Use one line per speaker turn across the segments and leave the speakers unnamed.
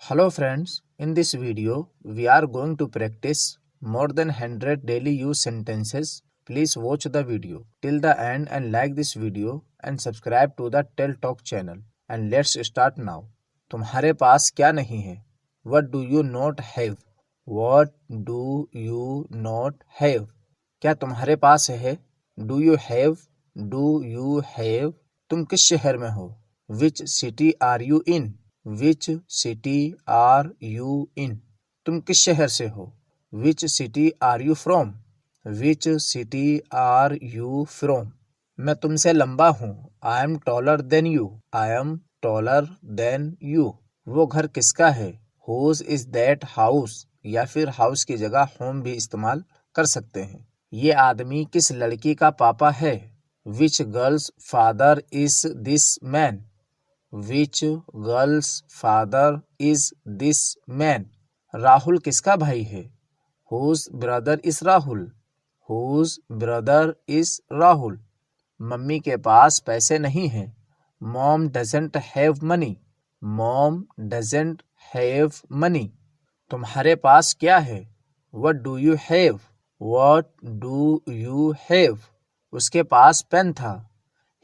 Hello friends, in this video we are going to practice more than 100 daily use sentences. Please watch the video till the end and like this video and subscribe to the Tell Talk channel. And let's start now. तुम्हारे पास क्या नहीं है? What do you not have? What do you not have? क्या तुम्हारे पास है? Do you have? Do you have? तुम किस शहर में हो? Which city are you in? Which city are you in? तुम किस शहर से हो? Which city are you from? Which city are you from? मैं तुमसे लंबा हूँ. I am taller than you. I am taller than you. वो घर किसका है? Whose is that house? या फिर house की जगह home भी इस्तेमाल कर सकते हैं. ये आदमी किस लड़की का पापा है? Which girl's father is this man? Which girl's father is this man? Rahul किसका भाई है? Whose brother is Rahul? Whose brother is Rahul? Mummy के पास पैसे नहीं हैं. Mom doesn't have money. Mom doesn't have money. तुम्हारे पास क्या है? What do you have? What do you have? उसके पास पेन था.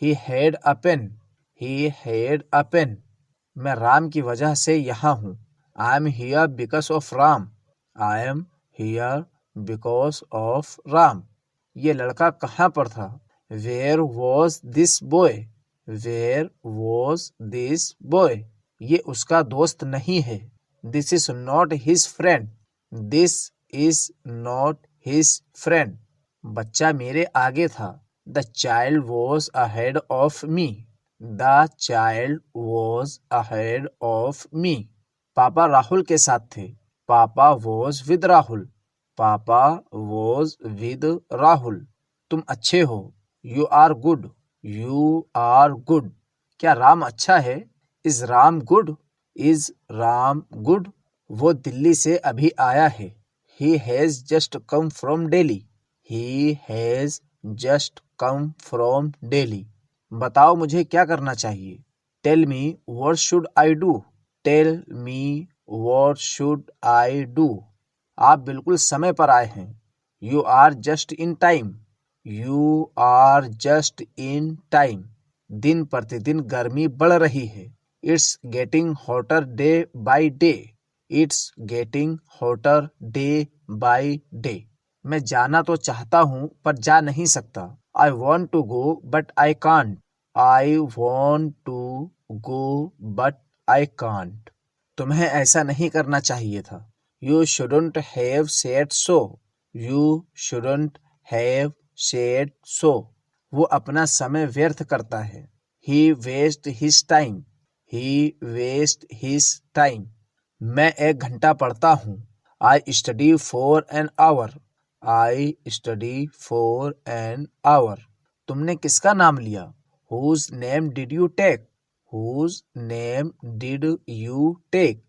He had a pen. He had a pen. मैं राम की वजह से यहाँ हूँ. I am here because of Ram. I am here because of Ram. ये लड़का कहाँ पर था? Where was this boy? Where was this boy? ये उसका दोस्त नहीं है. This is not his friend. This is not his friend. बच्चा मेरे आगे था. The child was ahead of me. The child was ahead of me. पापा राहुल के साथ थे. पापा was with राहुल. पापा was with राहुल. तुम अच्छे हो. You are good. You are good. क्या राम अच्छा है? Is Ram good? Is Ram good? वो दिल्ली से अभी आया है. He has just come from Delhi. He has just come from Delhi. बताओ मुझे क्या करना चाहिए? Tell me what should I do? Tell me what should I do? आप बिल्कुल समय पर आए हैं. You are just in time. You are just in time. दिन प्रतिदिन गर्मी बढ़ रही है. It's getting hotter day by day. It's getting hotter day by day. मैं जाना तो चाहता हूँ पर जा नहीं सकता. I want to go but I can't. I want to go but I can't. तुम्हें ऐसा नहीं करना चाहिए था. You shouldn't have said so. You shouldn't have said so. वो अपना समय व्यर्थ करता है. He wastes his time. He wastes his time. मैं 1 घंटा पढ़ता हूँ. I study for an hour. I study for an hour. तुमने किसका नाम लिया? Whose name did you take? Whose name did you take?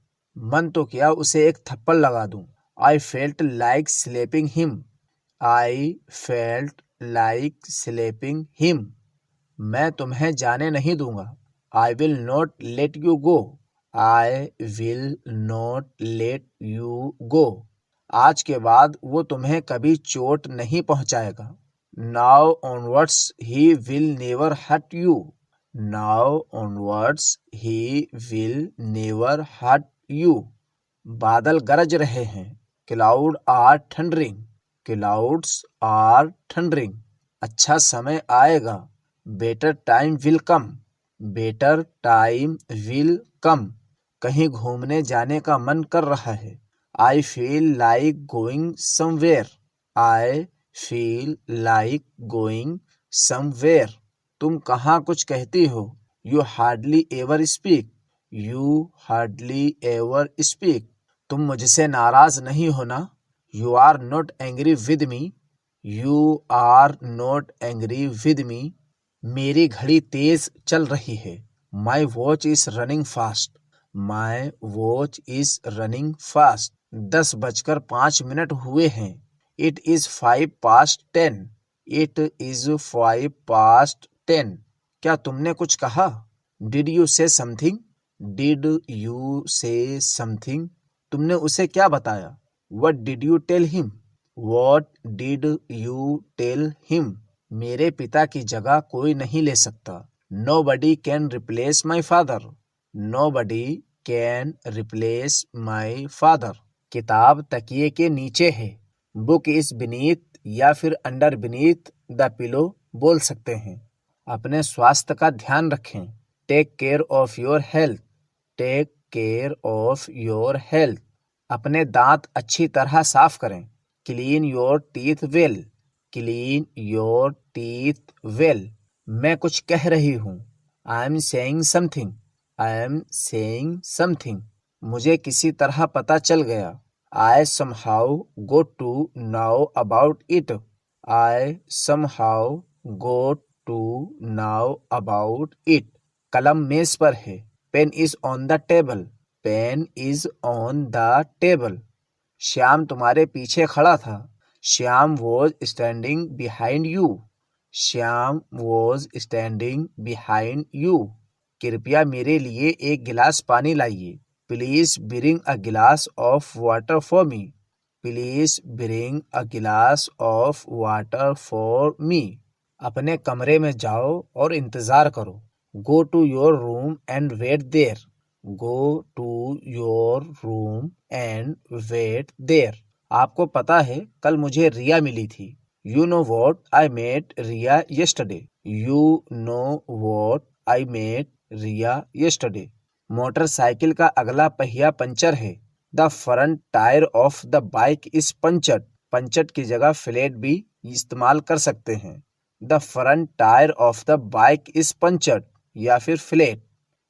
मन तो किया उसे एक थप्पड़ लगा दूं. I felt like slapping him. I felt like slapping him. मैं तुम्हें जाने नहीं दूंगा. I will not let you go. I will not let you go. आज के बाद वो तुम्हें कभी चोट नहीं पहुंचाएगा. Now onwards he will never hurt you. Now onwards he will never hurt you. बादल गरज रहे हैं. Clouds are thundering. Clouds are thundering. अच्छा समय आएगा. Better time will come. Better time will come. कहीं घूमने जाने का मन कर रहा है. I feel like going somewhere. I feel like going somewhere. तुम कहाँ कुछ कहती हो? You hardly ever speak. You hardly ever speak. तुम मुझसे नाराज नहीं हो ना? You are not angry with me. You are not angry with me. मेरी घड़ी तेज चल रही है. My watch is running fast. My watch is running fast. 10:05 हुए हैं. It is 10:05. It is 10:05. क्या तुमने कुछ कहा? Did you say something? Did you से समथिंग? तुमने उसे क्या बताया? What did you tell him? What did you tell him? मेरे पिता की जगह कोई नहीं ले सकता। Nobody can replace my father. Nobody can replace my father. किताब तकिए के नीचे है। Book is beneath या फिर under beneath the pillow बोल सकते हैं। अपने स्वास्थ्य का ध्यान रखें। Take care of your health. Take care of your health. अपने दांत अच्छी तरह साफ करें। Clean your teeth well. Clean your teeth well. मैं कुछ कह रही हूँ। I am saying something. I am saying something. मुझे किसी तरह पता चल गया। I somehow got to know about it. I somehow got to know about it. कलम मेज पर है। Pen is on the table. Pen is on the table. Shyam तुम्हारे पीछे खड़ा था। Shyam was standing behind you. Shyam was standing behind you. कृपया मेरे लिए एक गिलास पानी लाइए। Please bring a glass of water for me. Please bring a glass of water for me. अपने कमरे में जाओ और इंतजार करो। Go to your room and wait there. Go to your room and wait there. आपको पता है कल मुझे रिया मिली थी। You know what I met Ria yesterday. You know what I met Ria yesterday. Motorcycle का अगला पहिया पंचर है। The front tire of the bike is punctured. Puncture की जगह फ्लैट भी इस्तेमाल कर सकते हैं। The front tire of the bike is punctured या फिर फ्लैट।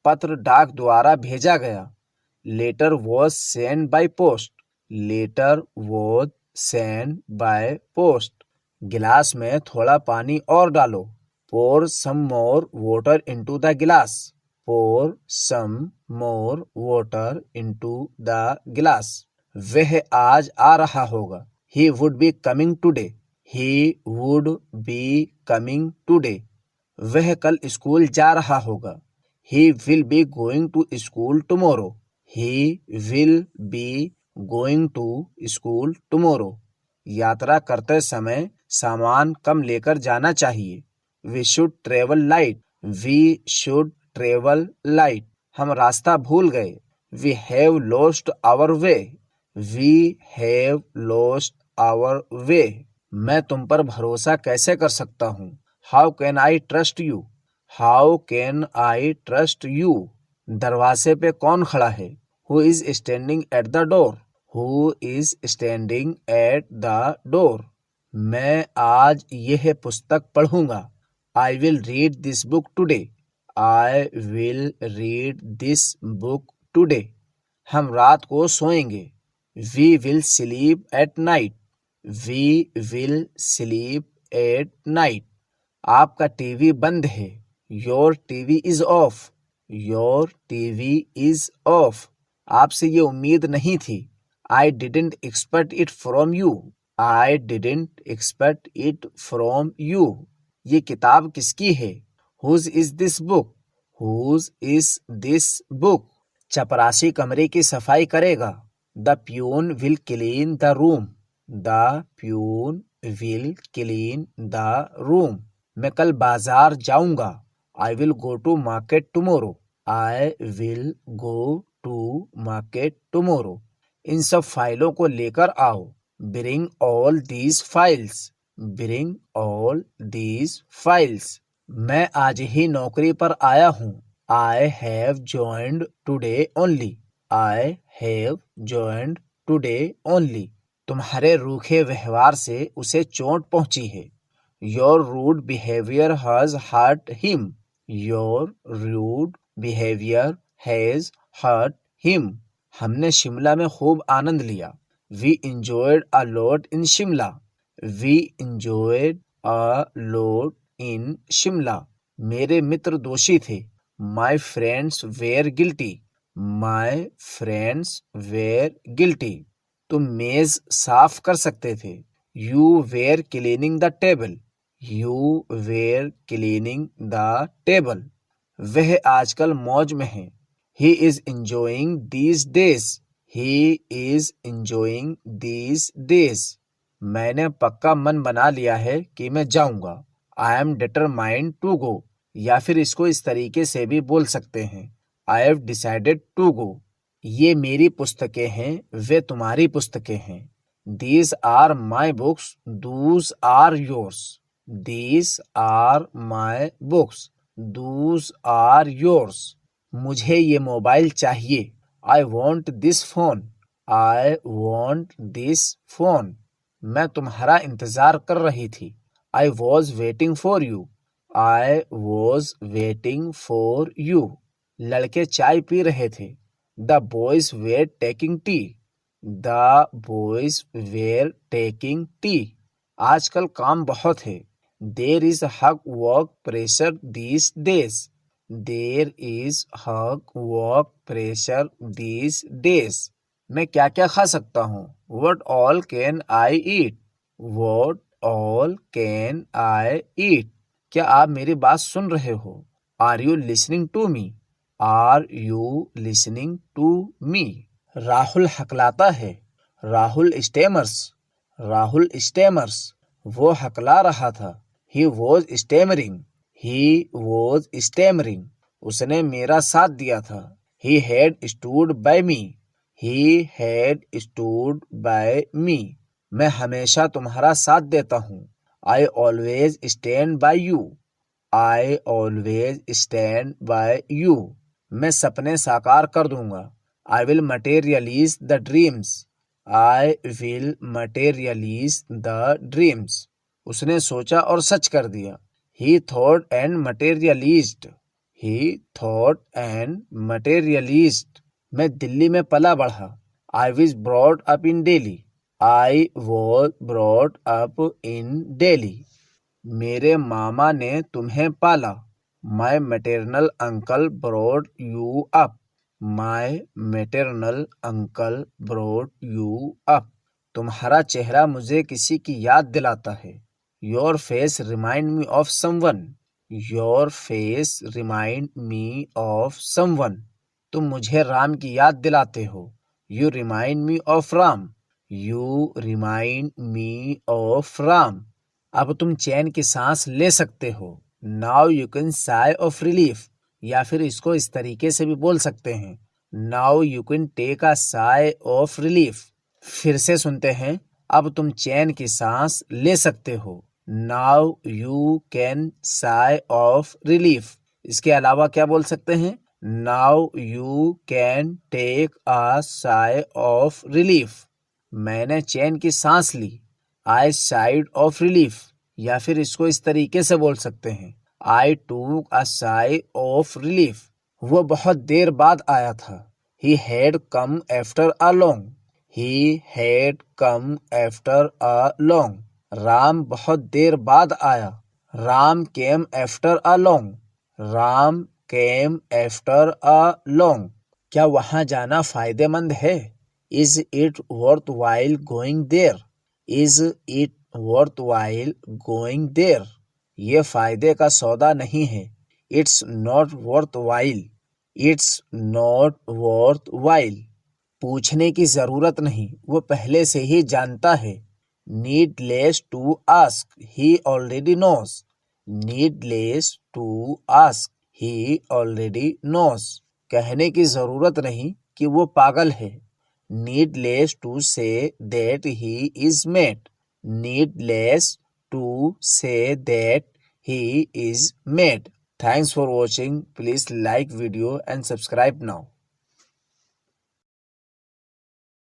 पत्र डाक द्वारा भेजा गया। Letter was sent by post. Letter was sent by post. गिलास में थोड़ा पानी और डालो। Pour some more water into the glass. Pour some more water into the glass. वह आज आ रहा होगा। He would be coming today. He would be coming today. वह कल स्कूल जा रहा होगा। He will be going to school tomorrow. He will be going to school tomorrow. यात्रा करते समय सामान कम लेकर जाना चाहिए। We should travel light. We should travel light. हम रास्ता भूल गए। We have lost our way. We have lost our way. मैं तुम पर भरोसा कैसे कर सकता हूँ? How can I trust you? How can I trust you? दरवाजे पे कौन खड़ा है? Who is standing at the door? Who is standing at the door? मैं आज यह पुस्तक पढ़ूंगा। I will read this book today. I will read this book today. हम रात को सोएंगे। We will sleep at night. We will sleep at night. आपका टीवी बंद है। Your TV is off. Your TV is off. आपसे ये उम्मीद नहीं थी। I didn't expect it from you. I didn't expect it from you. ये किताब किसकी है? Whose is this book? Whose is this book? चपरासी कमरे की सफाई करेगा। The peon will clean the room. The peon will clean the room. मैं कल बाजार जाऊंगा। I will go to market tomorrow. I will go to market tomorrow. इन सब फाइलों को लेकर आओ। Bring all these files. Bring all these files. मैं आज ही नौकरी पर आया हूँ। I have joined today only. I have joined today only. तुम्हारे रूखे व्यवहार से उसे चोट पहुंची है। Your rude behavior has hurt him. Your rude behavior has hurt him. हमने शिमला में खूब आनंद लिया। We enjoyed a lot in Shimla. We enjoyed a lot in Shimla. मेरे मित्र दोषी थे। My friends were guilty. My friends were guilty. तुम मेज साफ कर सकते थे। You were cleaning the table. You were cleaning the table. वह आजकल मौज में है। He is enjoying these days. He is enjoying these days. मैंने पक्का मन बना लिया है कि मैं जाऊंगा. I am determined to go. या फिर इसको इस तरीके से भी बोल सकते हैं. I have decided to go. ये मेरी पुस्तकें हैं, वे तुम्हारी पुस्तकें हैं. These are my books. Those are yours. These are my books. Those are yours. मुझे ये मोबाइल चाहिए. I want this phone. I want this phone. मैं तुम्हारा इंतजार कर रही थी. I was waiting for you. I was waiting for you. लड़के चाय पी रहे थे. The boys were taking tea. The boys were taking tea. आजकल काम बहुत है. There is hard work pressure these days. There is hard work pressure these days. मैं क्या क्या खा सकता हूँ? What all can I eat? What all can I eat? क्या आप मेरी बात सुन रहे हो? Are you listening to me? Are you listening to me? Rahul हकलाता है. राहुल stammers. राहुल stammers. वो हकला रहा था. He was stammering. He was stammering. उसने मेरा साथ दिया था. He had stood by me. He had stood by me. मैं हमेशा तुम्हारा साथ देता हूँ. I always stand by you. I always stand by you. मैं सपने साकार कर दूंगा. I will materialize the dreams. I will materialize the dreams. उसने सोचा और सच कर दिया. He thought and materialized. He thought and materialized. मैं दिल्ली में पला बढ़ा. I was brought up in Delhi. I was brought up in Delhi. मेरे मामा ने तुम्हें पाला. My maternal uncle brought you up. My maternal uncle brought you up. तुम्हारा चेहरा मुझे किसी की याद दिलाता है. Your face remind me of someone. Your face remind me of someone. तुम मुझे राम की याद दिलाते हो. You remind me of Ram. You remind me of Ram. अब तुम चैन की सांस ले सकते हो. Now you can sigh of relief. या फिर इसको इस तरीके से भी बोल सकते हैं. Now you can take a sigh of relief. फिर से सुनते हैं. अब तुम चैन की सांस ले सकते हो. Now you can sigh of relief. इसके अलावा क्या बोल सकते हैं? Now you can take a sigh of relief. मैंने चैन की सांस ली. I sighed of relief. या फिर इसको इस तरीके से बोल सकते हैं. I took a sigh of relief. वो बहुत देर बाद आया था. He had come after a long. He had come after a long. Ram बहुत देर बाद आया. Ram came after a long. Ram came after a long. क्या वहाँ जाना फायदेमंद है? Is it worthwhile going there? Is it worthwhile going there? ये फायदे का सौदा नहीं है. It's not worthwhile. It's not worthwhile. पूछने की जरूरत नहीं, वो पहले से ही जानता है. Needless to ask, he already knows. Needless to ask, he already knows. कहने की जरूरत नहीं कि वो पागल है. Needless to say that he is mad. Needless to say that he is mad. Thanks for watching. Please like video and subscribe now.